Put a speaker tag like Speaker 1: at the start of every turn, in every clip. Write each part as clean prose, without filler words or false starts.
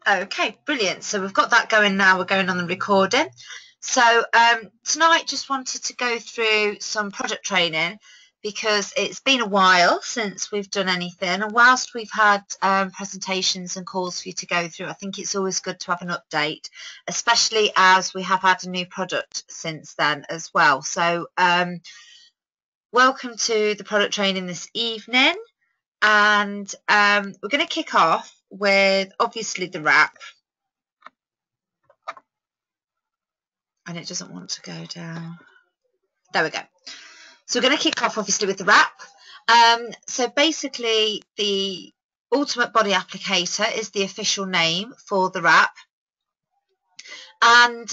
Speaker 1: Okay, brilliant. So we've got that going now. We're going on the recording. So tonight just wanted to go through some product training because it's been a while since we've done anything, and whilst we've had presentations and calls for you to go through, I think it's always good to have an update, especially as we have had a new product since then as well. So welcome to the product training this evening, and we're going to kick off with obviously the wrap. And it doesn't want to go down. There we go. So we're going to kick off obviously with the wrap. So basically the Ultimate Body Applicator is the official name for the wrap. And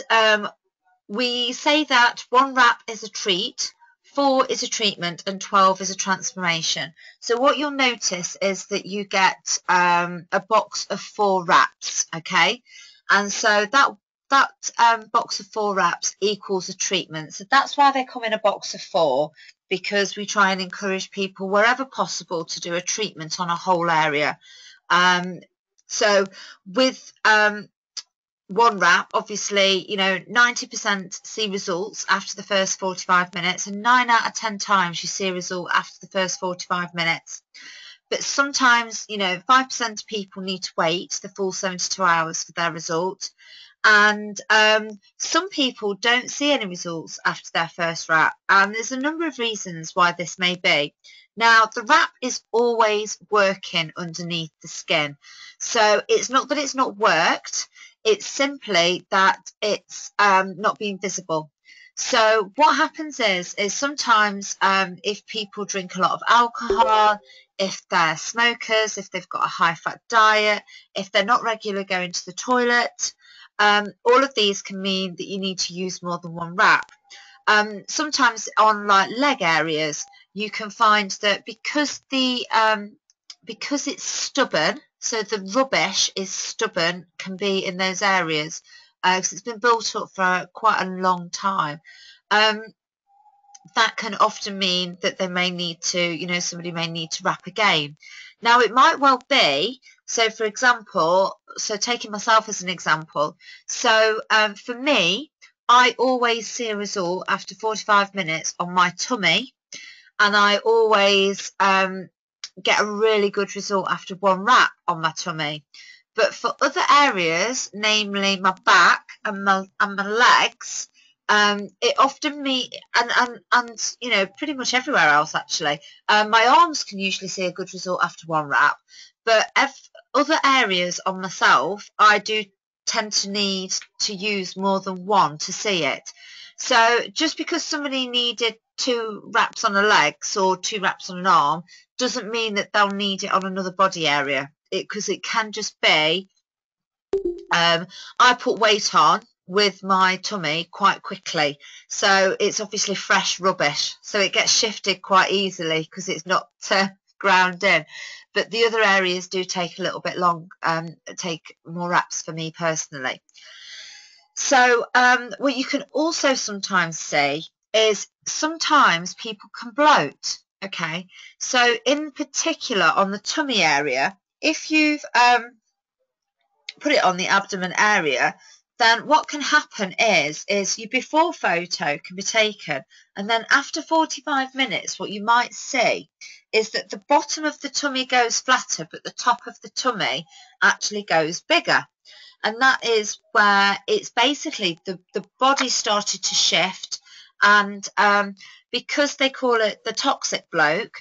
Speaker 1: we say that 1 wrap is a treat, 4 is a treatment, and 12 is a transformation. So what you'll notice is that you get a box of 4 wraps, okay? And so that box of 4 wraps equals a treatment. So that's why they come in a box of 4, because we try and encourage people wherever possible to do a treatment on a whole area. So with 1 wrap, obviously, 90% see results after the first 45 minutes, and 9 out of 10 times you see a result after the first 45 minutes. But sometimes, 5% of people need to wait the full 72 hours for their result. And some people don't see any results after their first wrap, and there's a number of reasons why this may be. Now, the wrap is always working underneath the skin, so it's not that it's not worked, it's simply that it's not being visible. So what happens is sometimes if people drink a lot of alcohol, if they're smokers, if they've got a high-fat diet, if they're not regularly going to the toilet, all of these can mean that you need to use more than 1 wrap. Sometimes on like leg areas, you can find that because it's stubborn, so the rubbish is stubborn, can be in those areas because it's been built up for quite a long time. That can often mean that they may need to, somebody may need to wrap again. Now, it might well be, so for example, so taking myself as an example, so for me, I always see a result after 45 minutes on my tummy, and I always get a really good result after 1 wrap on my tummy. But for other areas, namely my back and my legs, it often and pretty much everywhere else actually. My arms can usually see a good result after 1 wrap, but other areas on myself, I do tend to need to use more than 1 to see it. So just because somebody needed 2 wraps on a leg or 2 wraps on an arm doesn't mean that they'll need it on another body area, because it can just be I put weight on with my tummy quite quickly, so it's obviously fresh rubbish, so it gets shifted quite easily because it's not ground in. But the other areas do take a little bit long, take more wraps for me personally. So what you can also sometimes see is sometimes people can bloat. Okay, so in particular on the tummy area, if you've put it on the abdomen area, then what can happen is your before photo can be taken, and then after 45 minutes what you might see is that the bottom of the tummy goes flatter, but the top of the tummy actually goes bigger. And that is where it's basically the body started to shift, and because they call it the toxic bloat,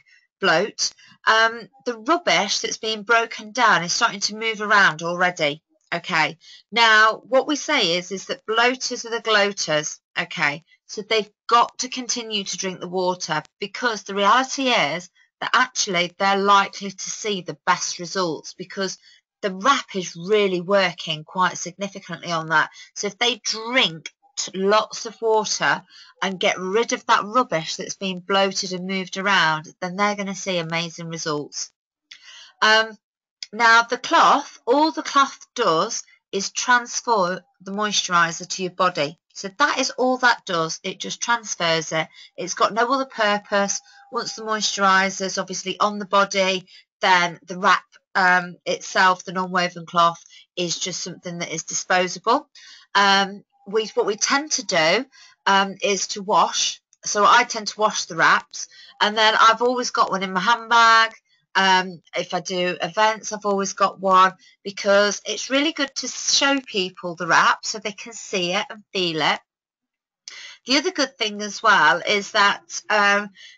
Speaker 1: the rubbish that's being broken down is starting to move around already. Okay, now what we say is that bloaters are the gloaters. Okay, so they've got to continue to drink the water, because the reality is that actually they're likely to see the best results, because the wrap is really working quite significantly on that. So if they drink lots of water and get rid of that rubbish that's been bloated and moved around, then they're going to see amazing results. Now the cloth, all the cloth does is transfer the moisturiser to your body. So that is all that does. It just transfers it. It's got no other purpose. Once the moisturiser is obviously on the body, then the wrap itself, the non-woven cloth, is just something that is disposable. What we tend to do is to wash. So I tend to wash the wraps, and then I've always got one in my handbag. If I do events, I've always got one, because it's really good to show people the wrap so they can see it and feel it. The other good thing as well is that,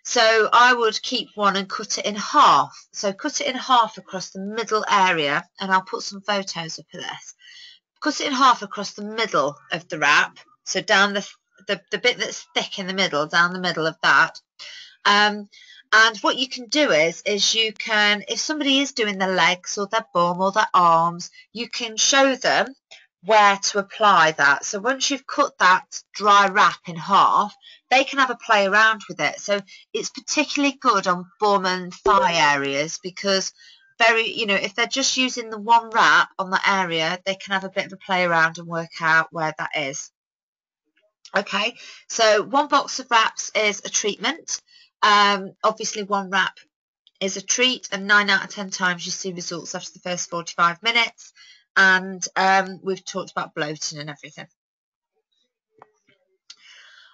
Speaker 1: so I would keep one and cut it in half. So cut it in half across the middle area, and I'll put some photos up of this. Cut it in half across the middle of the wrap, so down the bit that's thick in the middle, down the middle of that. And what you can do is you can, if somebody is doing their legs or their bum or their arms, you can show them where to apply that. So once you've cut that dry wrap in half, they can have a play around with it. So it's particularly good on bum and thigh areas, because if they're just using the one wrap on that area, they can have a bit of a play around and work out where that is. Okay, so one box of wraps is a treatment. Obviously one wrap is a treat, and 9 out of 10 times you see results after the first 45 minutes. And we've talked about bloating and everything.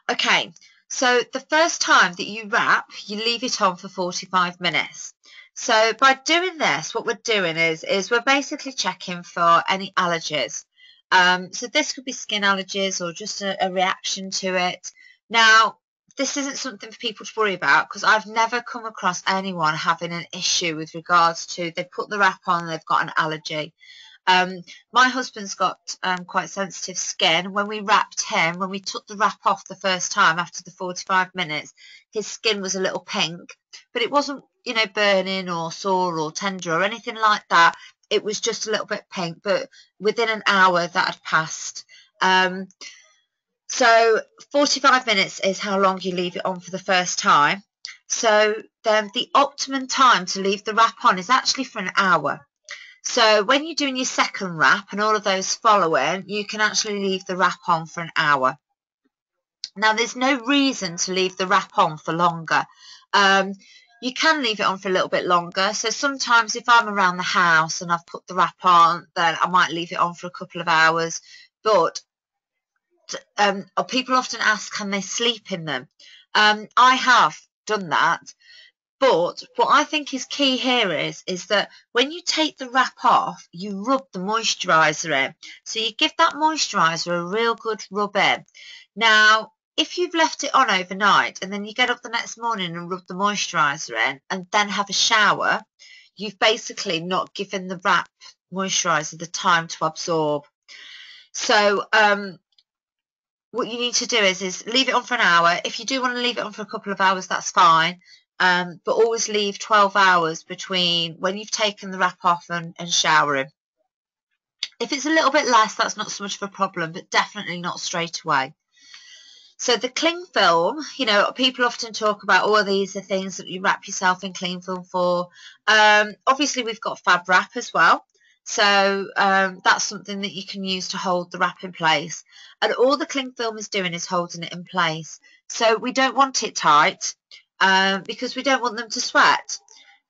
Speaker 1: Okay, so the first time that you wrap, you leave it on for 45 minutes. So by doing this, what we're doing is we're basically checking for any allergies. So this could be skin allergies or just a reaction to it. Now, this isn't something for people to worry about, because I've never come across anyone having an issue with regards to they put the wrap on and they've got an allergy. My husband's got quite sensitive skin. When we wrapped him, when we took the wrap off the first time after the 45 minutes, his skin was a little pink, but it wasn't, burning or sore or tender or anything like that. It was just a little bit pink, but within an hour that had passed. So 45 minutes is how long you leave it on for the first time. So then the optimum time to leave the wrap on is actually for an hour. So when you're doing your second wrap and all of those following, you can actually leave the wrap on for an hour. Now, there's no reason to leave the wrap on for longer. You can leave it on for a little bit longer. So sometimes if I'm around the house and I've put the wrap on, then I might leave it on for a couple of hours. But people often ask, can they sleep in them? I have done that. But what I think is key here is that when you take the wrap off, you rub the moisturiser in. So you give that moisturiser a real good rub in. Now, if you've left it on overnight and then you get up the next morning and rub the moisturiser in and then have a shower, you've basically not given the wrap moisturiser the time to absorb. So what you need to do is leave it on for an hour. If you do want to leave it on for a couple of hours, that's fine. But always leave 12 hours between when you've taken the wrap off and showering. If it's a little bit less, that's not so much of a problem, but definitely not straight away. So the cling film, people often talk about, these are things that you wrap yourself in cling film for. Obviously, we've got fab wrap as well. So that's something that you can use to hold the wrap in place. And all the cling film is doing is holding it in place. So we don't want it tight. Because we don't want them to sweat.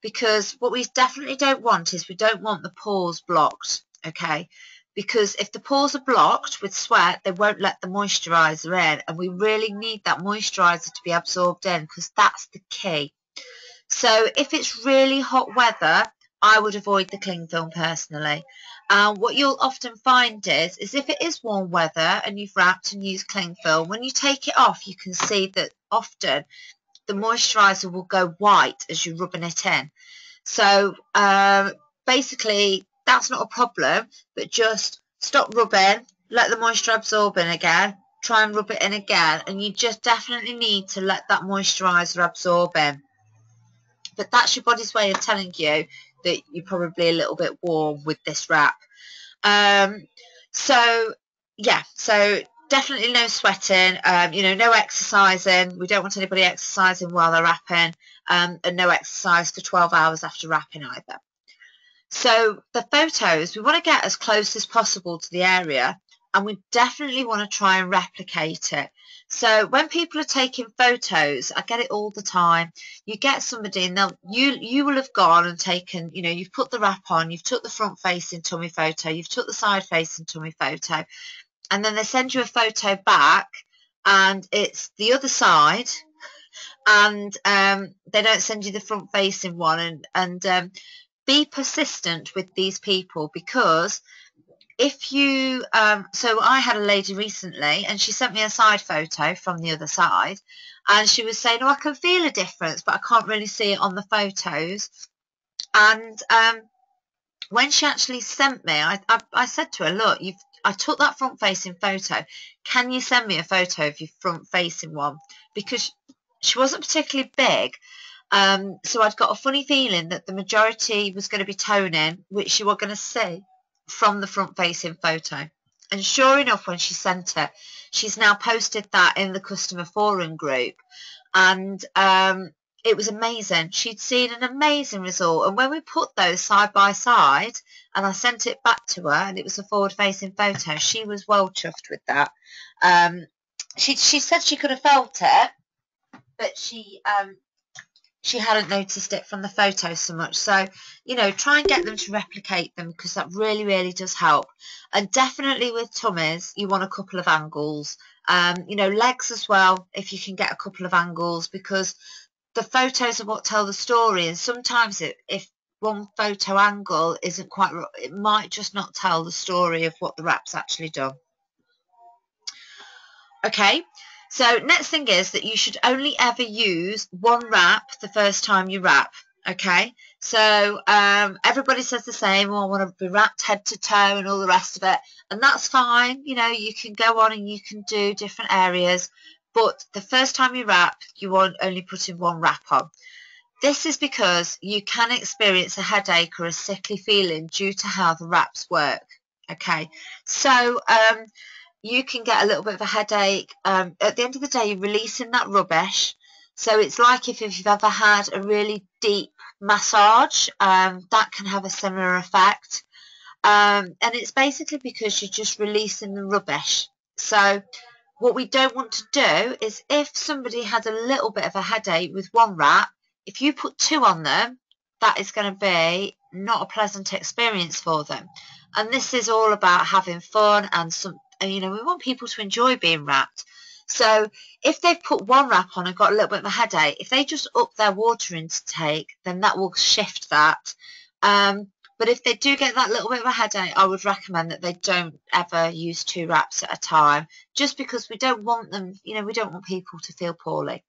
Speaker 1: Because what we definitely don't want is we don't want the pores blocked, okay? Because if the pores are blocked with sweat, they won't let the moisturiser in, and we really need that moisturiser to be absorbed in, because that's the key. So if it's really hot weather, I would avoid the cling film personally. What you'll often find is if it is warm weather and you've wrapped and used cling film, when you take it off, you can see that often the moisturiser will go white as you're rubbing it in. So basically that's not a problem, but just stop rubbing, let the moisture absorb in again, try and rub it in again, and you just definitely need to let that moisturiser absorb in. But that's your body's way of telling you that you're probably a little bit warm with this wrap. So definitely no sweating, no exercising. We don't want anybody exercising while they're wrapping, and no exercise for 12 hours after wrapping either. So the photos, we want to get as close as possible to the area and we definitely want to try and replicate it. So when people are taking photos, I get it all the time. You get somebody and you will have gone and taken, you know, you've put the wrap on, you've took the front facing tummy photo, you've took the side facing tummy photo, and then they send you a photo back and it's the other side, and they don't send you the front facing one. And be persistent with these people, because if you so I had a lady recently and she sent me a side photo from the other side, and she was saying, oh, I can feel a difference but I can't really see it on the photos. And when she actually sent me, I said to her, look, I took that front facing photo, can you send me a photo of your front facing one? Because she wasn't particularly big, so I'd got a funny feeling that the majority was going to be toning, which you were going to see from the front-facing photo. And sure enough, when she sent it, she's now posted that in the customer forum group, and it was amazing. She'd seen an amazing result, and when we put those side by side, and I sent it back to her, and it was a forward-facing photo, she was well chuffed with that. She said she could have felt it, but she hadn't noticed it from the photo so much. So, you know, try and get them to replicate them, because that really, really does help. And definitely with tummies, you want a couple of angles. You know, legs as well, if you can get a couple of angles, because the photos are what tell the story. And sometimes if one photo angle isn't quite right, it might just not tell the story of what the wrap's actually done. Okay. So next thing is that you should only ever use one wrap the first time you wrap. Okay, so everybody says the same, oh, I want to be wrapped head to toe and all the rest of it, and that's fine. You know, you can go on and you can do different areas, but the first time you wrap, you want only putting one wrap on. This is because you can experience a headache or a sickly feeling due to how the wraps work. Okay, so you can get a little bit of a headache. At the end of the day, you're releasing that rubbish. So it's like if you've ever had a really deep massage, that can have a similar effect. And it's basically because you're just releasing the rubbish. So what we don't want to do is, if somebody had a little bit of a headache with one wrap, if you put two on them, that is going to be not a pleasant experience for them. And this is all about having fun, and you know, we want people to enjoy being wrapped. So if they've put one wrap on and got a little bit of a headache, if they just up their water intake, then that will shift that. But if they do get that little bit of a headache, I would recommend that they don't ever use two wraps at a time, just because we don't want them, you know, we don't want people to feel poorly.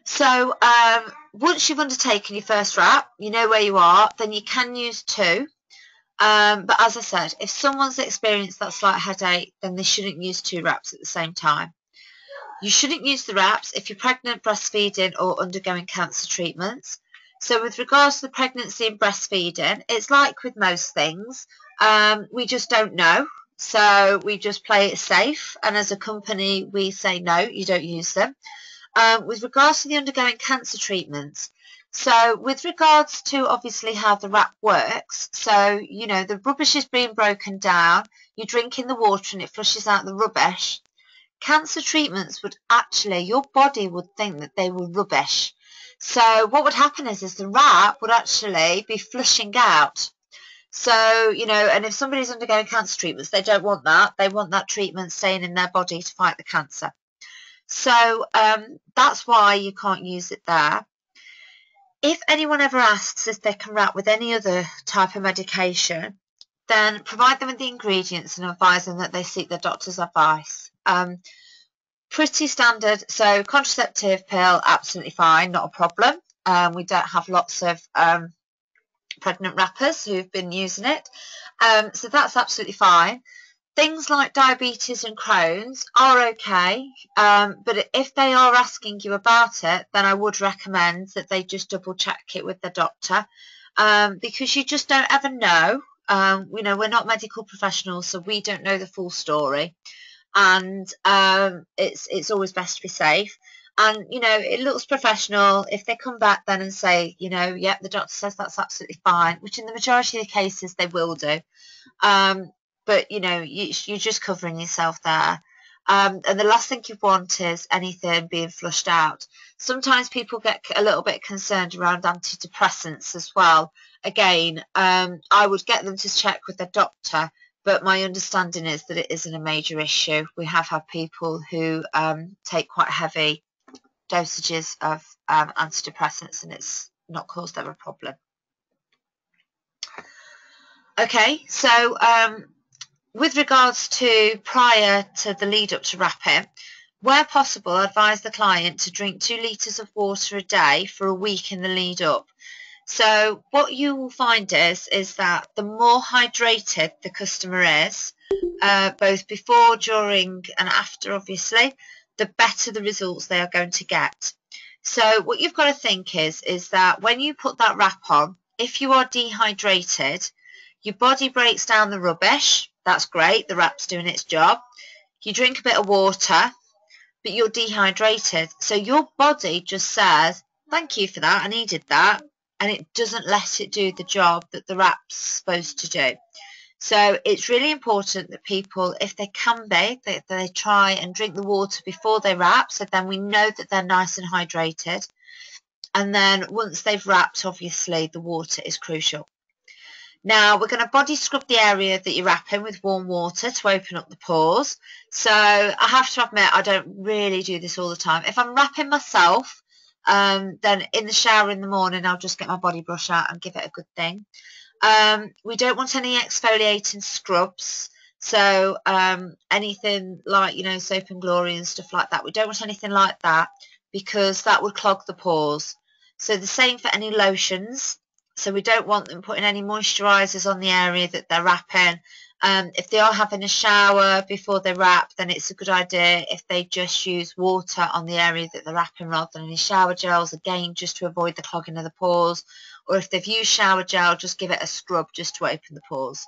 Speaker 1: So once you've undertaken your first wrap, you know where you are, then you can use two. But as I said, if someone's experienced that slight headache, then they shouldn't use two wraps at the same time. You shouldn't use the wraps if you're pregnant, breastfeeding, or undergoing cancer treatments. So with regards to the pregnancy and breastfeeding, it's like with most things, we just don't know. So we just play it safe. And as a company, we say, no, you don't use them. With regards to the undergoing cancer treatments, so with regards to obviously how the wrap works, so, you know, the rubbish is being broken down, you're drinking the water and it flushes out the rubbish. Cancer treatments would actually, your body would think that they were rubbish. So what would happen is the wrap would actually be flushing out. So, you know, and if somebody's undergoing cancer treatments, they don't want that. They want that treatment staying in their body to fight the cancer. So that's why you can't use it there. If anyone ever asks if they can wrap with any other type of medication, then provide them with the ingredients and advise them that they seek their doctor's advice. Pretty standard. So contraceptive pill, absolutely fine, not a problem. We don't have lots of pregnant wrappers who've been using it. So that's absolutely fine. Things like diabetes and Crohn's are okay, but if they are asking you about it, then I would recommend that they just double check it with the doctor, because you just don't ever know. You know, we're not medical professionals, so we don't know the full story, and it's always best to be safe. And, you know, it looks professional if they come back then and say, you know, yep, the doctor says that's absolutely fine, which in the majority of the cases they will do. but you know, you're just covering yourself there. And the last thing you want is anything being flushed out. Sometimes people get a little bit concerned around antidepressants as well. Again, I would get them to check with their doctor, but my understanding is that it isn't a major issue. We have had people who take quite heavy dosages of antidepressants, and it's not caused them a problem. Okay, so with regards to prior to the lead up to wrapping, where possible, I advise the client to drink 2 litres of water a day for a week in the lead up. So what you will find is that the more hydrated the customer is, both before, during and after, obviously, the better the results they are going to get. So what you've got to think is that when you put that wrap on, if you are dehydrated, your body breaks down the rubbish. That's great. The wrap's doing its job. You drink a bit of water, but you're dehydrated. So your body just says, thank you for that. I needed that. And it doesn't let it do the job that the wrap's supposed to do. So it's really important that people, if they can be, they try and drink the water before they wrap. So then we know that they're nice and hydrated. And then once they've wrapped, obviously, the water is crucial. Now, we're going to body scrub the area that you're wrapping with warm water to open up the pores. So I have to admit, I don't really do this all the time. If I'm wrapping myself, then in the shower in the morning, I'll just get my body brush out and give it a good thing. We don't want any exfoliating scrubs. So anything like, you know, soap and glory and stuff like that. We don't want anything like that because that would clog the pores. So the same for any lotions. So we don't want them putting any moisturisers on the area that they're wrapping. If they are having a shower before they wrap, then it's a good idea if they just use water on the area that they're wrapping rather than any shower gels, again, just to avoid the clogging of the pores. Or if they've used shower gel, just give it a scrub just to open the pores.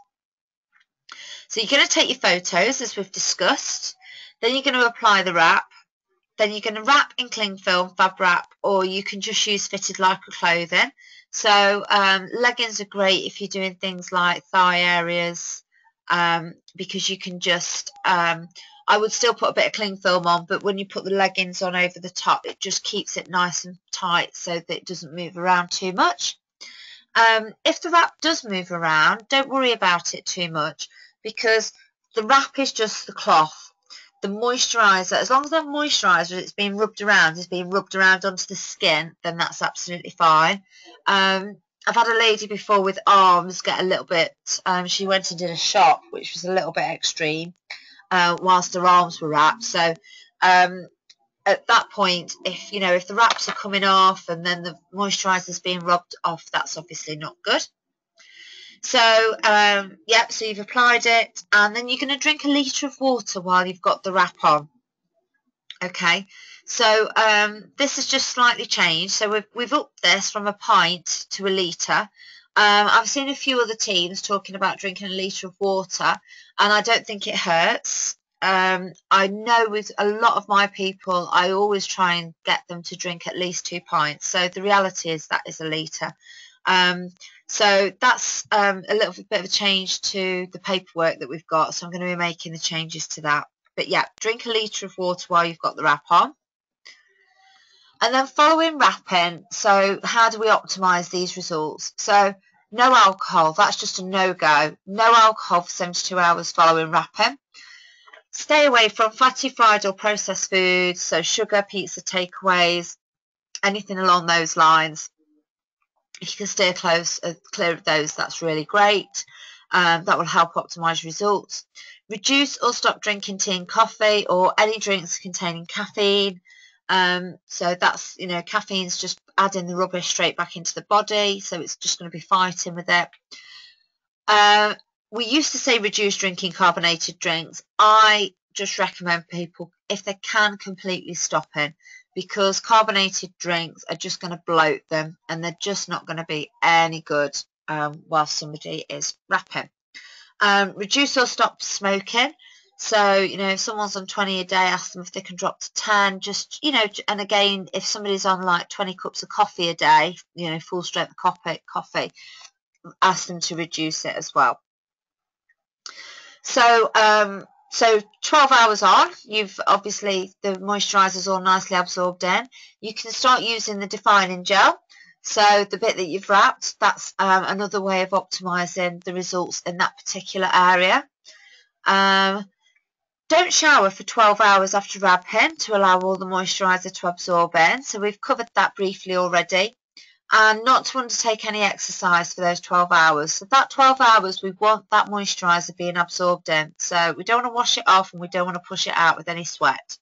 Speaker 1: So you're going to take your photos, as we've discussed. Then you're going to apply the wrap. Then you're going to wrap in cling film, fab wrap, or you can just use fitted lycra clothing. So leggings are great if you're doing things like thigh areas, because you can just, I would still put a bit of cling film on, but when you put the leggings on over the top, it just keeps it nice and tight so that it doesn't move around too much. If the wrap does move around, don't worry about it too much because the wrap is just the cloth. The moisturiser, as long as that moisturiser is being rubbed around, onto the skin, then that's absolutely fine. I've had a lady before with arms get a little bit, she went and did a shop, which was a little bit extreme, whilst her arms were wrapped. So at that point, if the wraps are coming off and then the moisturiser is being rubbed off, that's obviously not good. So, so you've applied it, and then you're going to drink a litre of water while you've got the wrap on. Okay, so this has just slightly changed. So we've upped this from a pint to a litre. I've seen a few other teams talking about drinking a litre of water, and I don't think it hurts. I know with a lot of my people, I always try and get them to drink at least 2 pints. So the reality is that is a litre. So that's a little bit of a change to the paperwork that we've got. So I'm going to be making the changes to that. But yeah, drink a litre of water while you've got the wrap on. And then following wrapping, so how do we optimise these results? So no alcohol, that's just a no-go. No alcohol for 72 hours following wrapping. Stay away from fatty, fried or processed foods, so sugar, pizza, takeaways, anything along those lines. If you can steer clear of those, that's really great. That will help optimise results. Reduce or stop drinking tea and coffee or any drinks containing caffeine. So that's, caffeine's just adding the rubbish straight back into the body, so it's just going to be fighting with it. We used to say reduce drinking carbonated drinks. I just recommend people, if they can, completely stop it, because carbonated drinks are just going to bloat them and they're just not going to be any good while somebody is wrapping. Reduce or stop smoking. So, if someone's on 20 a day, ask them if they can drop to 10. Just, and again, if somebody's on like 20 cups of coffee a day, full strength coffee, ask them to reduce it as well. So, so 12 hours on, you've obviously, the moisturizer's all nicely absorbed in. You can start using the defining gel. So the bit that you've wrapped, that's another way of optimizing the results in that particular area. Don't shower for 12 hours after wrapping to allow all the moisturiser to absorb in. So we've covered that briefly already. And not to undertake any exercise for those 12 hours. So that 12 hours, we want that moisturiser being absorbed in. So we don't want to wash it off and we don't want to push it out with any sweat.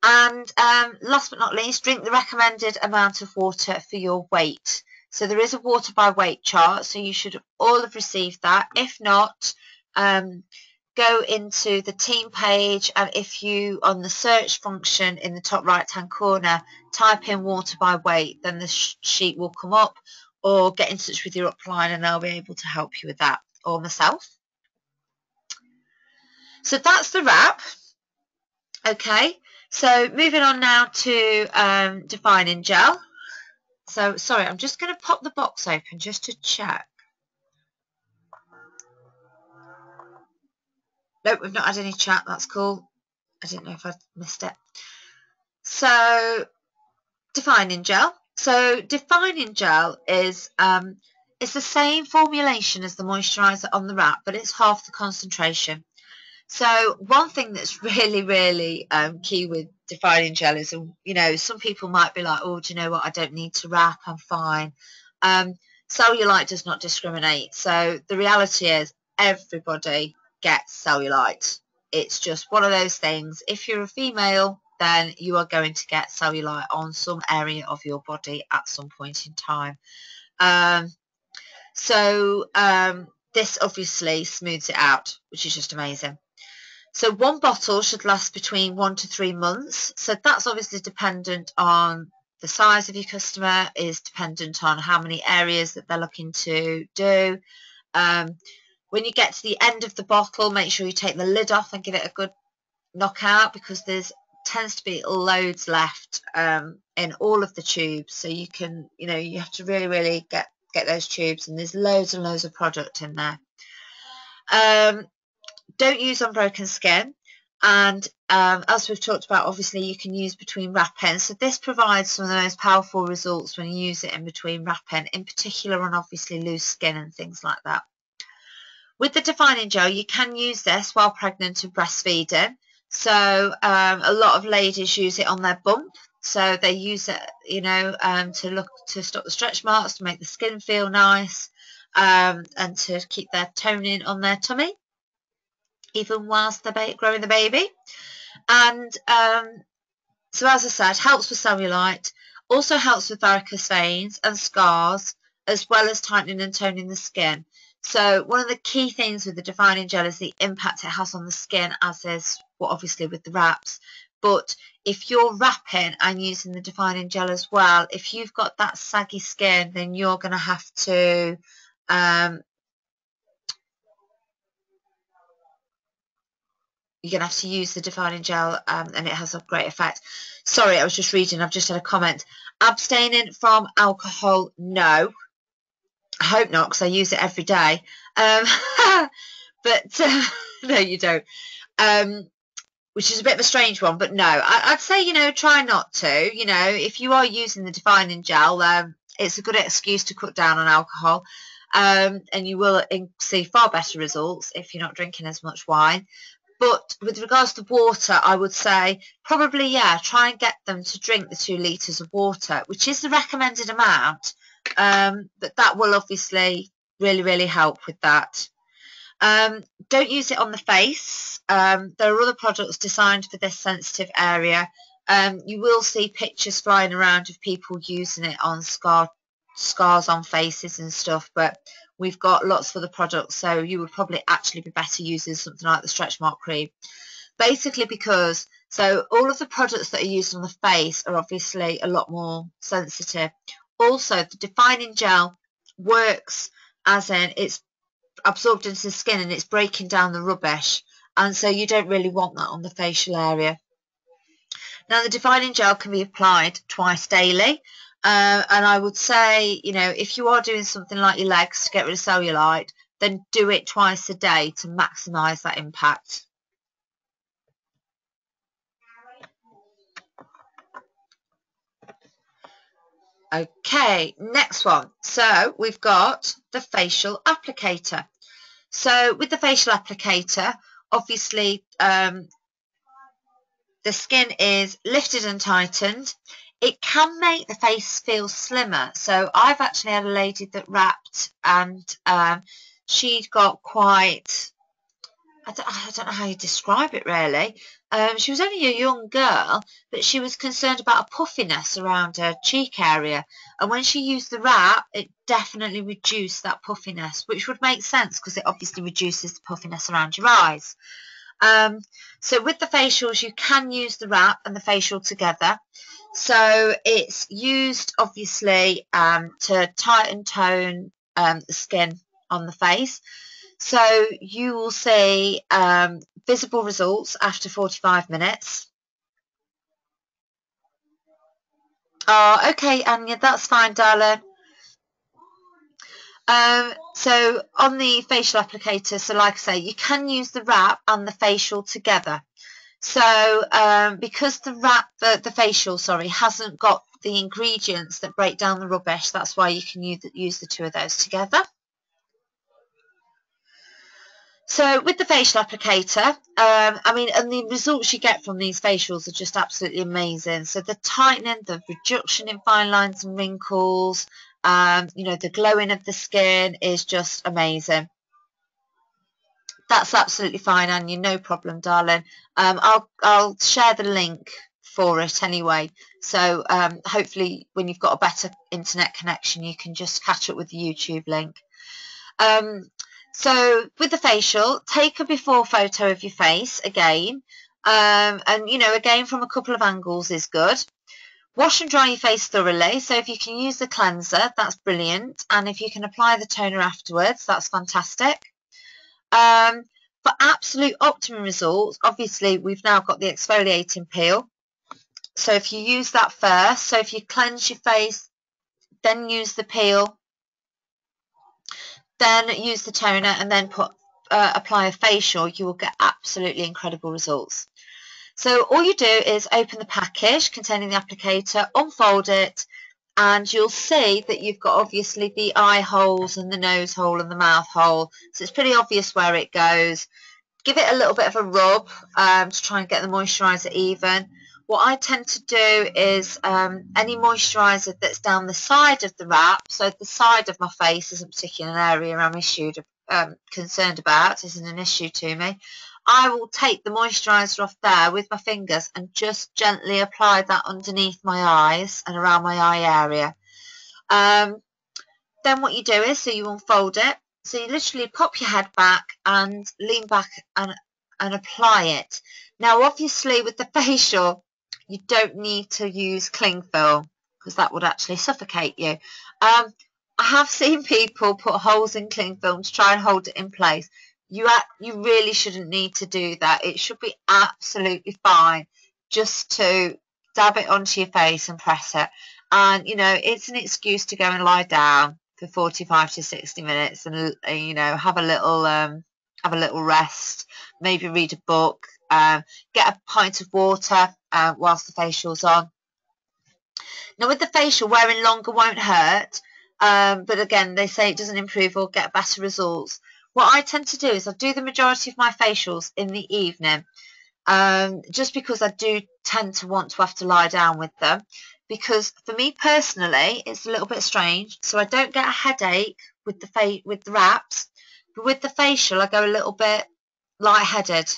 Speaker 1: And last but not least, drink the recommended amount of water for your weight. So there is a water by weight chart, so you should all have received that. If not, go into the team page, and if you, on the search function in the top right hand corner, type in water by weight, then the sheet will come up, or get in touch with your upline and they'll be able to help you with that, or myself. So that's the wrap. Okay, so moving on now to defining gel. So sorry, I'm just going to pop the box open just to check. Nope, we've not had any chat. That's cool. I didn't know if I missed it. So defining gel. So defining gel is it's the same formulation as the moisturiser on the wrap, but it's half the concentration. So one thing that's really key with defining gel is, you know, some people might be like, oh, do you know what, I don't need to wrap, I'm fine. Cellulite does not discriminate. So the reality is everybody gets cellulite. It's just one of those things. If you're a female, then you are going to get cellulite on some area of your body at some point in time. This obviously smooths it out, which is just amazing. So one bottle should last between 1 to 3 months. So that's obviously dependent on the size of your customer, is dependent on how many areas that they're looking to do. When you get to the end of the bottle, make sure you take the lid off and give it a good knockout, because there's tends to be loads left in all of the tubes. So you can, you know, you have to really get those tubes, and there's loads and loads of product in there. Don't use unbroken skin, and as we've talked about, obviously you can use between wrapping. So this provides some of the most powerful results when you use it in between wrapping, in particular on obviously loose skin and things like that. With the defining gel, you can use this while pregnant and breastfeeding. So a lot of ladies use it on their bump. So they use it, you know, to stop the stretch marks, to make the skin feel nice, and to keep their toning on their tummy, even whilst they're growing the baby. And so, as I said, helps with cellulite, also helps with varicose veins and scars, as well as tightening and toning the skin. So one of the key things with the defining gel is the impact it has on the skin, as is what obviously with the wraps. But if you're wrapping and using the defining gel as well, if you've got that saggy skin, then you're going to have to use the defining gel, and it has a great effect. Sorry, I was just reading. I've just had a comment. Abstaining from alcohol? No. I hope not, because I use it every day. But no, you don't. Which is a bit of a strange one, but no. I'd say, you know, try not to. You know, if you are using the defining gel, it's a good excuse to cut down on alcohol. And you will see far better results if you're not drinking as much wine. But with regards to water, I would say probably, yeah, try and get them to drink the 2 litres of water, which is the recommended amount. But that will obviously really help with that. Don't use it on the face. There are other products designed for this sensitive area. You will see pictures flying around of people using it on scars on faces and stuff, but we've got lots of other products, so you would probably actually be better using something like the stretch mark cream. Basically because, so all of the products that are used on the face are obviously a lot more sensitive. Also, the defining gel works as in it's absorbed into the skin and it's breaking down the rubbish, and so you don't really want that on the facial area. Now, the defining gel can be applied twice daily. And I would say, you know, if you are doing something like your legs to get rid of cellulite, then do it twice a day to maximise that impact. Okay, next one. So we've got the facial applicator. So with the facial applicator, obviously the skin is lifted and tightened. It can make the face feel slimmer. So I've actually had a lady that wrapped, and she'd got quite, I don't know how you describe it really. She was only a young girl, but she was concerned about a puffiness around her cheek area. And when she used the wrap, it definitely reduced that puffiness, which would make sense because it obviously reduces the puffiness around your eyes. So with the facials, you can use the wrap and the facial together. So it's used obviously to tighten tone the skin on the face. So you will see visible results after 45 minutes. Oh, okay, Anya, that's fine, darling. So on the facial applicator, so like I say, you can use the wrap and the facial together. So because the facial, sorry, hasn't got the ingredients that break down the rubbish, that's why you can use the two of those together. So with the facial applicator, I mean, and the results you get from these facials are just absolutely amazing. So the tightening, the reduction in fine lines and wrinkles, you know, the glowing of the skin is just amazing. That's absolutely fine, Anya, no problem, darling. I'll share the link for it anyway. So hopefully when you've got a better internet connection, you can just catch up with the YouTube link. So with the facial, take a before photo of your face again. And, you know, again, from a couple of angles is good. Wash and dry your face thoroughly. So if you can use the cleanser, that's brilliant. And if you can apply the toner afterwards, that's fantastic. For absolute optimum results, obviously, we've now got the exfoliating peel. So if you use that first, so if you cleanse your face, then use the peel, then use the toner, and then apply a facial, you will get absolutely incredible results. So all you do is open the package containing the applicator, unfold it, and you'll see that you've got obviously the eye holes and the nose hole and the mouth hole. So it's pretty obvious where it goes. Give it a little bit of a rub to try and get the moisturiser even. What I tend to do is any moisturiser that's down the side of the wrap, so the side of my face isn't particularly an area I'm concerned about, isn't an issue to me. I will take the moisturiser off there with my fingers and just gently apply that underneath my eyes and around my eye area. Then what you do is, so you unfold it, so you literally pop your head back and lean back and apply it. Now, obviously, with the facial, you don't need to use cling film because that would actually suffocate you. I have seen people put holes in cling film to try and hold it in place. You really shouldn't need to do that. It should be absolutely fine just to dab it onto your face and press it. And, you know, it's an excuse to go and lie down for 45 to 60 minutes and, you know, have a little rest, maybe read a book, get a pint of water whilst the facial's on. Now with the facial, wearing longer won't hurt, but again, they say it doesn't improve or get better results. What I tend to do is I do the majority of my facials in the evening, just because I do tend to want to have to lie down with them. Because for me personally, it's a little bit strange. So I don't get a headache with the wraps, but with the facial, I go a little bit lightheaded.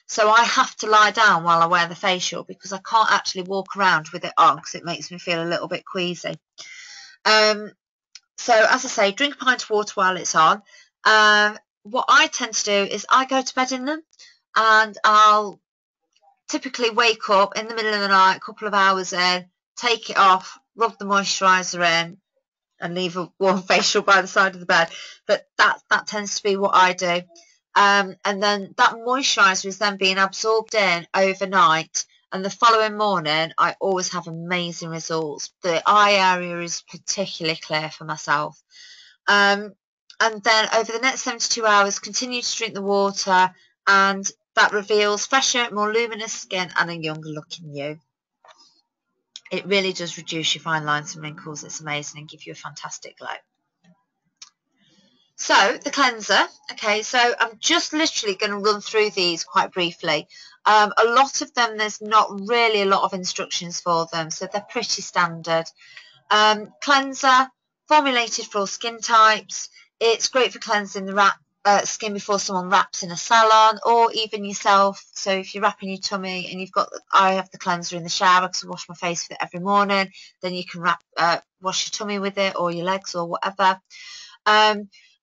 Speaker 1: So I have to lie down while I wear the facial because I can't actually walk around with it on because it makes me feel a little bit queasy. So as I say, drink a pint of water while it's on. What I tend to do is I go to bed in them, and I'll typically wake up in the middle of the night, a couple of hours in, take it off, rub the moisturiser in, and leave a warm facial by the side of the bed. But that tends to be what I do. And then that moisturiser is then being absorbed in overnight, and the following morning I always have amazing results. The eye area is particularly clear for myself. And and then over the next 72 hours, continue to drink the water, and that reveals fresher, more luminous skin and a younger looking you. It really does reduce your fine lines and wrinkles. It's amazing and give you a fantastic glow. So the cleanser, okay, so I'm just literally going to run through these quite briefly. A lot of them, there's not really a lot of instructions for them, so they're pretty standard. Cleanser, formulated for all skin types. It's great for cleansing the skin before someone wraps in a salon, or even yourself. So if you're wrapping your tummy and I have the cleanser in the shower because I wash my face with it every morning, then you can wash your tummy with it, or your legs, or whatever.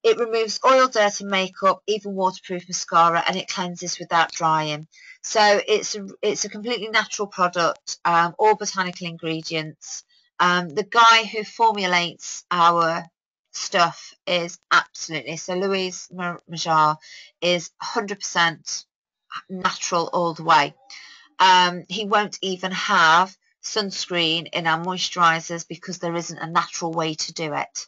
Speaker 1: It removes oil, dirt and makeup, even waterproof mascara, and it cleanses without drying. So it's a completely natural product, all botanical ingredients. The guy who formulates our stuff is absolutely, so Louise Majar is 100% natural all the way. He won't even have sunscreen in our moisturisers because there isn't a natural way to do it.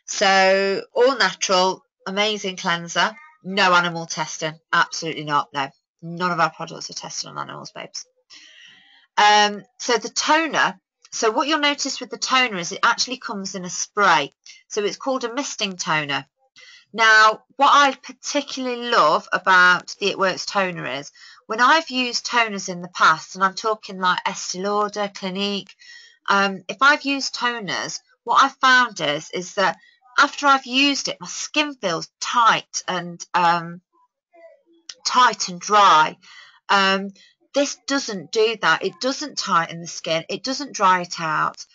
Speaker 1: So all natural, amazing cleanser, no animal testing, absolutely not, no. None of our products are tested on animals, babes. So the toner, so what you'll notice with the toner is it actually comes in a spray. So it's called a misting toner. Now, what I particularly love about the It Works toner is when I've used toners in the past, and I'm talking like Estee Lauder, Clinique, if I've used toners, what I've found is that after I've used it, my skin feels tight and dry. This doesn't do that. It doesn't tighten the skin. It doesn't dry it out.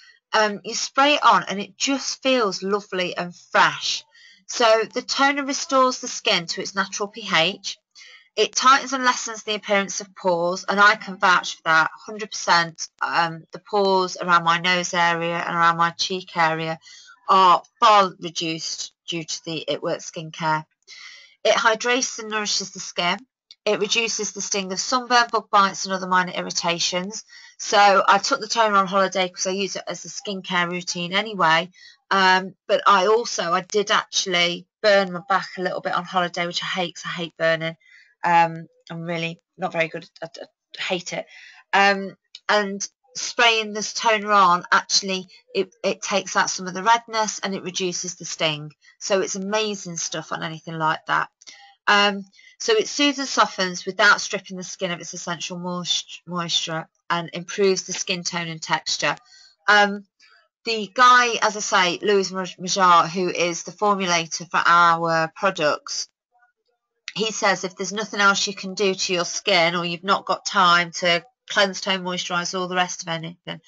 Speaker 1: You spray it on and it just feels lovely and fresh. So the toner restores the skin to its natural pH. It tightens and lessens the appearance of pores, and I can vouch for that 100%. The pores around my nose area and around my cheek area are far reduced due to the It Works skincare. It hydrates and nourishes the skin. It reduces the sting of sunburn, bug bites and other minor irritations. So I took the toner on holiday because I use it as a skincare routine anyway. But I did actually burn my back a little bit on holiday, which I hate because I hate burning. I'm really not very good. I hate it. And spraying this toner on, actually, it takes out some of the redness and it reduces the sting. So it's amazing stuff on anything like that. So it soothes and softens without stripping the skin of its essential moisture and improves the skin tone and texture. The guy, as I say, Louis Majar, who is the formulator for our products, he says if there's nothing else you can do to your skin, or you've not got time to cleanse, tone, moisturise, all the rest of anything,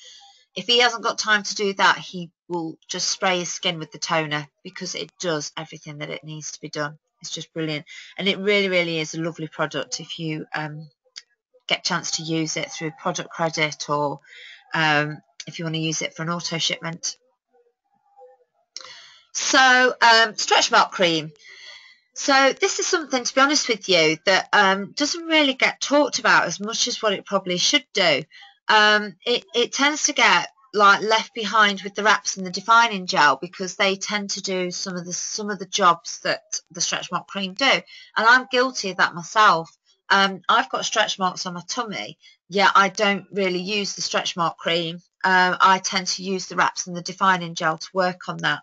Speaker 1: if he hasn't got time to do that, he will just spray his skin with the toner because it does everything that it needs to be done. It's just brilliant. And it really, really is a lovely product if you get a chance to use it through product credit, or if you want to use it for an auto shipment. So stretch mark cream. So this is something, to be honest with you, that doesn't really get talked about as much as what it probably should do. It tends to get left behind with the wraps and the defining gel because they tend to do some of the jobs that the stretch mark cream do, and I'm guilty of that myself. I've got stretch marks on my tummy, yet I don't really use the stretch mark cream. I tend to use the wraps and the defining gel to work on that.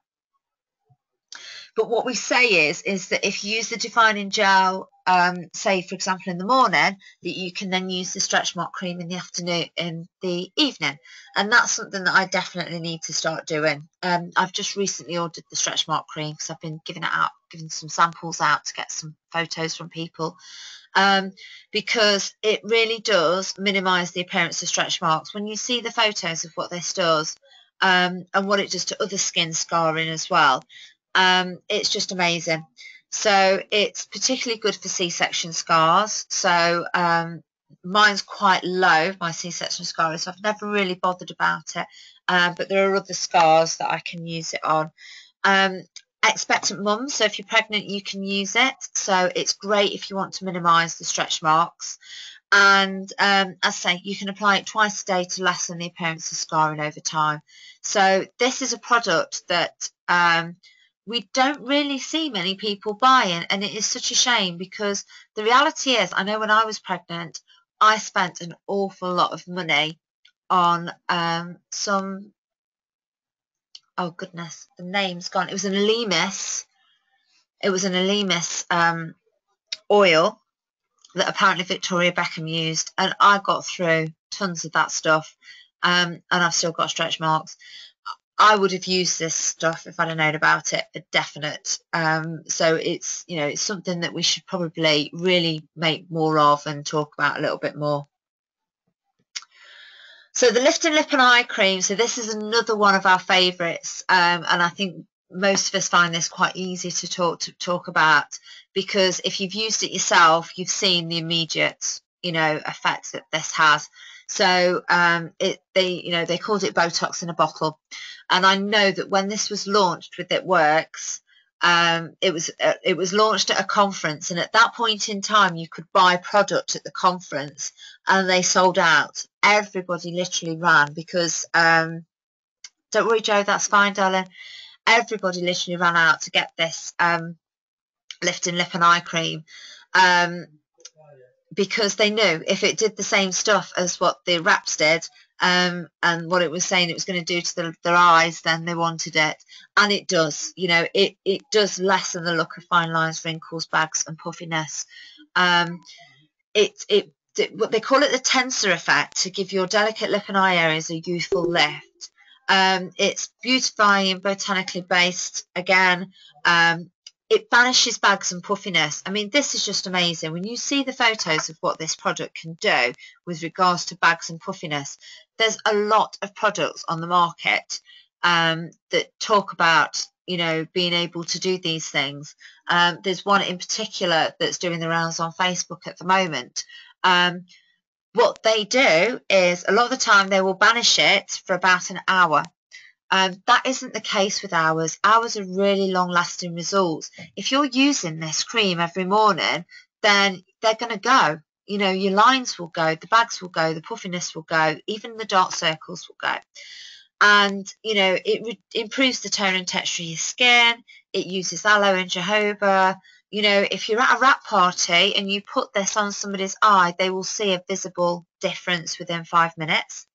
Speaker 1: But what we say is that if you use the defining gel, say for example in the morning, that you can then use the stretch mark cream in the afternoon, in the evening, and that's something that I definitely need to start doing. I've just recently ordered the stretch mark cream because I've been giving some samples out to get some photos from people, because it really does minimise the appearance of stretch marks. When you see the photos of what this does, and what it does to other skin scarring as well, it's just amazing. So it's particularly good for C-section scars. So mine's quite low, my C-section scar, so I've never really bothered about it. But there are other scars that I can use it on. Expectant mums, so if you're pregnant, you can use it. So it's great if you want to minimise the stretch marks. And as I say, you can apply it twice a day to lessen the appearance of scarring over time. So this is a product that we don't really see many people buying, and it is such a shame, because the reality is, I know when I was pregnant, I spent an awful lot of money on some, oh goodness, the name's gone. It was an Elemis. It was an Elemis oil that apparently Victoria Beckham used, and I got through tons of that stuff, and I've still got stretch marks. I would have used this stuff if I'd have known about it, a definite. So it's, you know, it's something that we should probably really make more of and talk about a little bit more. So the Lifting Lip and Eye Cream, so this is another one of our favourites, and I think most of us find this quite easy to talk about, because if you've used it yourself, you've seen the immediate, you know, effects that this has. So they called it Botox in a bottle, and I know that when this was launched with It Works, it was launched at a conference, and at that point in time, you could buy product at the conference, and they sold out. Everybody literally ran, because don't worry, Joe, that's fine, darling. Everybody literally ran out to get this Lifting Lip and Eye Cream, because they knew if it did the same stuff as what the wraps did, and what it was saying it was going to do to their eyes, then they wanted it. And it does, you know, it does lessen the look of fine lines, wrinkles, bags and puffiness. What they call it, the tensor effect, to give your delicate lip and eye areas a youthful lift. It's beautifying, botanically based again. It banishes bags and puffiness. I mean, this is just amazing. When you see the photos of what this product can do with regards to bags and puffiness, there's a lot of products on the market that talk about, you know, being able to do these things. There's one in particular that's doing the rounds on Facebook at the moment. What they do is, a lot of the time they will banish it for about an hour. That isn't the case with ours. Ours are really long-lasting results. If you're using this cream every morning, then they're going to go. You know, your lines will go, the bags will go, the puffiness will go, even the dark circles will go. And, you know, it improves the tone and texture of your skin. It uses aloe and jojoba. You know, if you're at a wrap party and you put this on somebody's eye, they will see a visible difference within 5 minutes.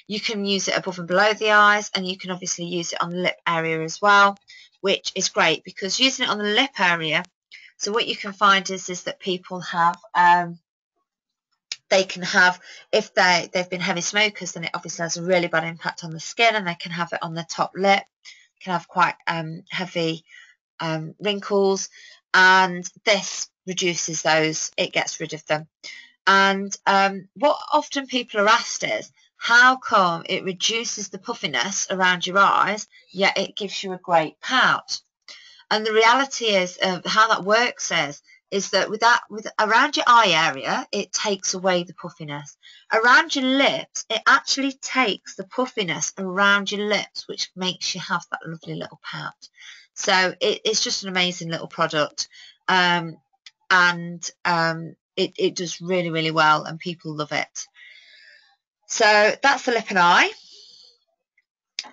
Speaker 1: You can use it above and below the eyes, and you can obviously use it on the lip area as well, which is great, because using it on the lip area, so what you can find is that people have, they can have, if they've been heavy smokers, then it obviously has a really bad impact on the skin, and they can have it on the top lip, can have quite heavy wrinkles, and this reduces those, it gets rid of them. And what often people are asked is, how come it reduces the puffiness around your eyes, yet it gives you a great pout? And the reality is, how that works is that with around your eye area, it takes away the puffiness. Around your lips, it actually takes the puffiness around your lips, which makes you have that lovely little pout. So it's just an amazing little product, and it does really, really well, and people love it. So that's the lip and eye.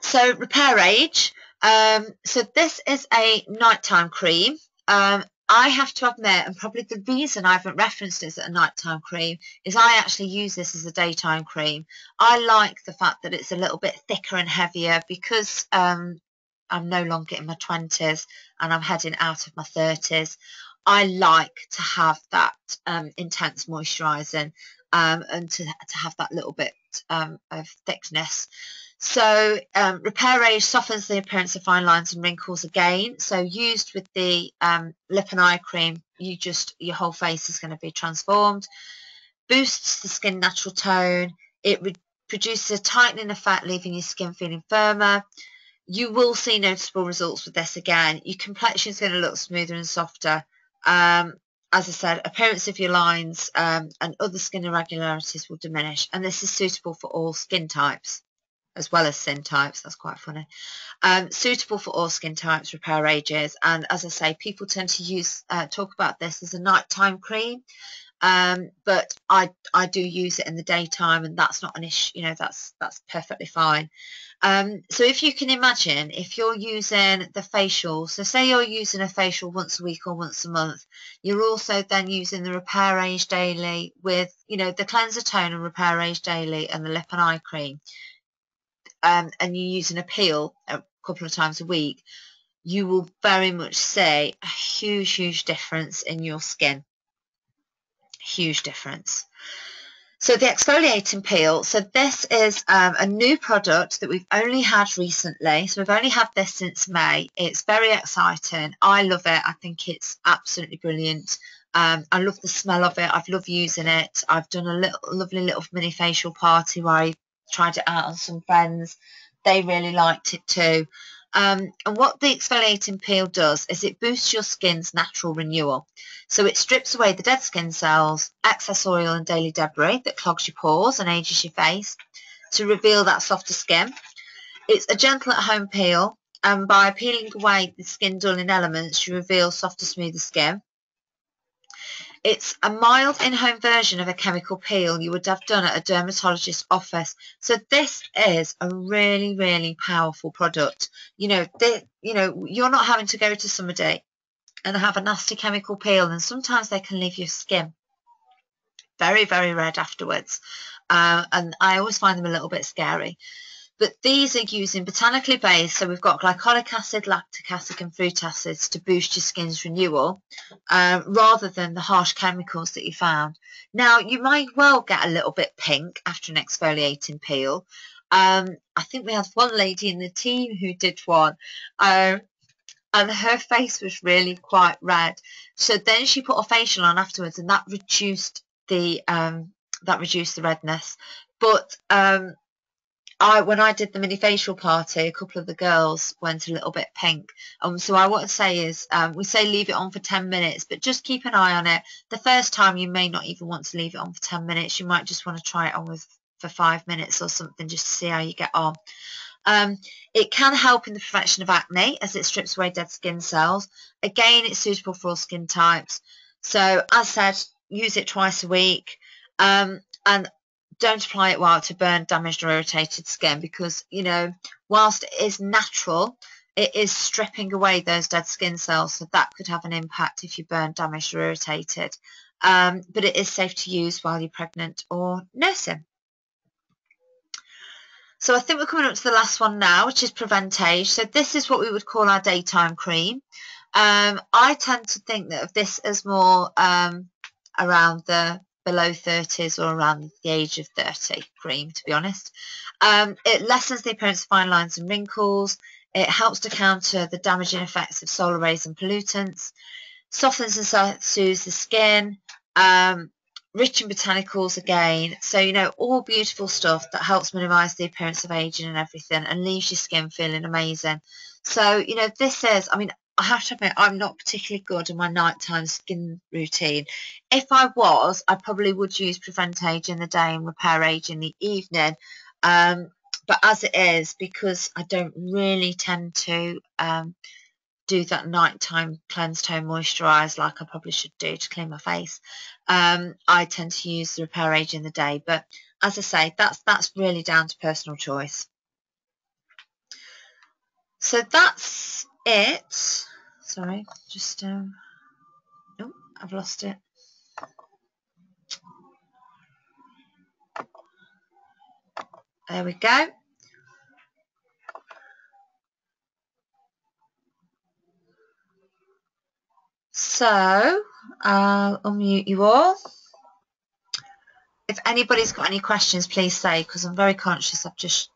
Speaker 1: So Repair Age. So this is a nighttime cream. I have to admit, and probably the reason I haven't referenced this as a nighttime cream is I actually use this as a daytime cream. I like the fact that it's a little bit thicker and heavier, because I'm no longer in my 20s and I'm heading out of my 30s. I like to have that intense moisturising, and to have that little bit of thickness. So Repair Age softens the appearance of fine lines and wrinkles again. So used with the lip and eye cream, your whole face is going to be transformed. Boosts the skin natural tone. It produces a tightening effect, leaving your skin feeling firmer. You will see noticeable results with this again. Your complexion is going to look smoother and softer. As I said, appearance of your lines and other skin irregularities will diminish. And this is suitable for all skin types, as well as sin types. That's quite funny. Suitable for all skin types, Repair Ages. And as I say, people tend to talk about this as a nighttime cream. but I do use it in the daytime, and that's not an issue. You know, that's perfectly fine. So if you can imagine, if you're using the facial, so say you're using a facial once a week or once a month, you're also then using the Repair Age Daily with, you know, the cleanser tone and Repair Age Daily and the lip and eye cream, and you use an peel a couple of times a week, you will very much see a huge difference in your skin. Huge difference. So the exfoliating peel, so this is a new product that we've only had recently. So we've only had this since May. It's very exciting. I love it. I think it's absolutely brilliant. I love the smell of it. I've loved using it. I've done a lovely little mini facial party where I tried it out on some friends. They really liked it too. And what the exfoliating peel does is it boosts your skin's natural renewal. So it strips away the dead skin cells, excess oil and daily debris that clogs your pores and ages your face to reveal that softer skin. It's a gentle at-home peel, and by peeling away the skin dulling elements, you reveal softer, smoother skin. It's a mild in-home version of a chemical peel you would have done at a dermatologist's office. So this is a really powerful product. You know, you're not having to go to somebody and have a nasty chemical peel, and sometimes they can leave your skin very red afterwards. And I always find them a little bit scary. But these are using botanically based, so we've got glycolic acid, lactic acid and fruit acids to boost your skin's renewal, rather than the harsh chemicals that you found. Now, you might well get a little bit pink after an exfoliating peel. I think we had one lady in the team who did one, and her face was really quite red. So then she put a facial on afterwards, and that reduced the redness. But when I did the mini facial party, a couple of the girls went a little bit pink. So I want to say is, we say leave it on for 10 minutes, but just keep an eye on it. The first time you may not even want to leave it on for 10 minutes. You might just want to try it on for 5 minutes or something, just to see how you get on. It can help in the prevention of acne as it strips away dead skin cells. Again, it's suitable for all skin types. So as said, use it twice a week, and don't apply it while to burn damaged or irritated skin, because, you know, whilst it is natural, it is stripping away those dead skin cells, so that could have an impact if you burn damaged or irritated. But it is safe to use while you're pregnant or nursing. So I think we're coming up to the last one now, which is Preventage. So this is what we would call our daytime cream. I tend to think that of this as more around the below 30s or around the age of 30 cream, to be honest. It lessens the appearance of fine lines and wrinkles. It helps to counter the damaging effects of solar rays and pollutants. Softens and soothes the skin. Rich in botanicals again. So, you know, all beautiful stuff that helps minimise the appearance of aging and everything, and leaves your skin feeling amazing. So, you know, this is, I mean, I have to admit, I'm not particularly good in my nighttime skin routine. If I was, I probably would use Preventage in the day and Repair Age in the evening. But as it is, because I don't really tend to do that nighttime cleanse, tone, moisturise like I probably should do to clean my face, I tend to use the Repair Age in the day. But as I say, that's really down to personal choice. So that's it. Sorry, just oh, I've lost it. There we go. So I'll unmute you all. If anybody's got any questions, please say, because I'm very conscious I've just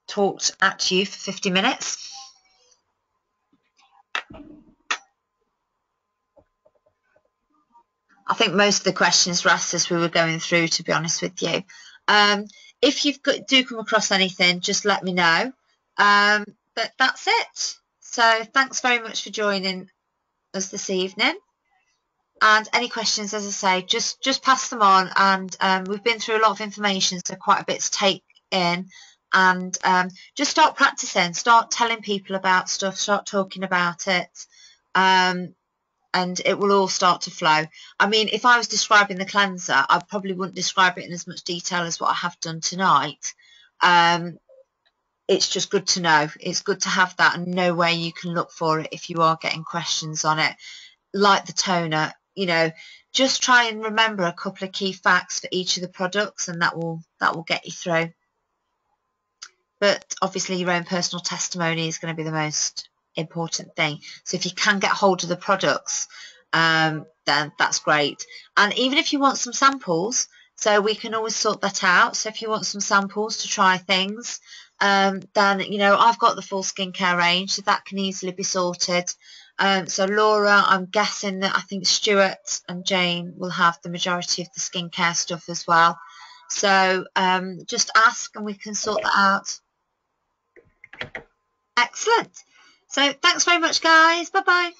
Speaker 1: talked at you for 50 minutes. I think most of the questions were asked as we were going through, to be honest with you. If you do come across anything, just let me know. But that's it. So thanks very much for joining us this evening. And any questions, as I say, just pass them on. And we've been through a lot of information, so quite a bit to take in. And just start practicing, start telling people about stuff, start talking about it. And and it will all start to flow. I mean, if I was describing the cleanser, I probably wouldn't describe it in as much detail as what I have done tonight. It's just good to know. It's good to have that and know where you can look for it if you are getting questions on it. Like the toner, you know, just try and remember a couple of key facts for each of the products, and that will get you through. But obviously your own personal testimony is going to be the most important thing. So if you can get hold of the products, then that's great. And even if you want some samples, so we can always sort that out. So if you want some samples to try things, then, you know, I've got the full skincare range, so that can easily be sorted. So Laura, I'm guessing that I think Stuart and Jane will have the majority of the skincare stuff as well. So just ask and we can sort that out. Excellent. So thanks very much, guys. Bye-bye.